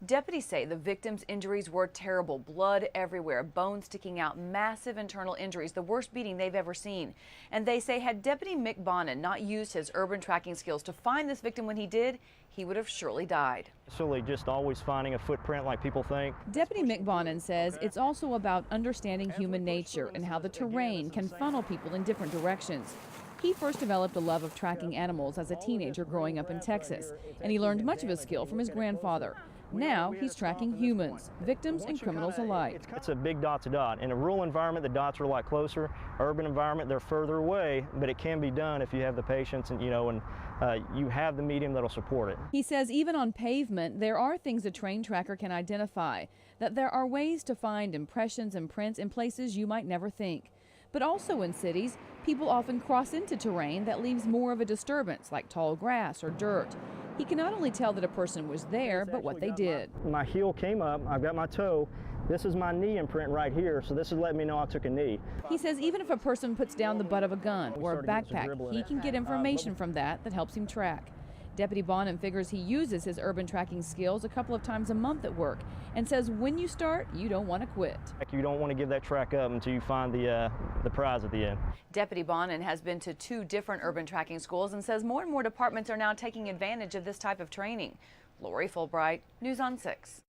Deputies say the victim's injuries were terrible. Blood everywhere, bones sticking out, massive internal injuries, the worst beating they've ever seen. And they say had Deputy Mick Bonin not used his urban tracking skills to find this victim when he did, he would have surely died. Necessarily just always finding a footprint like people think. Deputy Mick Bonin says it's also about understanding human nature and how the terrain can funnel people in different directions. He first developed a love of tracking animals as a teenager growing up in Texas, and he learned much of his skill from his grandfather. Now he's tracking humans, victims and criminals alike. It's a big dot to dot. In a rural environment, the dots are a lot closer. Urban environment, they're further away, but it can be done if you have the patience and you have the medium that'll support it. He says even on pavement, there are things a trained tracker can identify, that there are ways to find impressions and prints in places you might never think. But also in cities, people often cross into terrain that leaves more of a disturbance, like tall grass or dirt. He can not only tell that a person was there, but what they did. My heel came up, I've got my toe. This is my knee imprint right here, so this is letting me know I took a knee. He says even if a person puts down the butt of a gun or a backpack, he can get information from that helps him track. Deputy Bonin figures he uses his urban tracking skills a couple of times a month at work and says when you start, you don't want to quit. You don't want to give that track up until you find the prize at the end. Deputy Bonin has been to 2 different urban tracking schools and says more and more departments are now taking advantage of this type of training. Lori Fulbright, News on 6.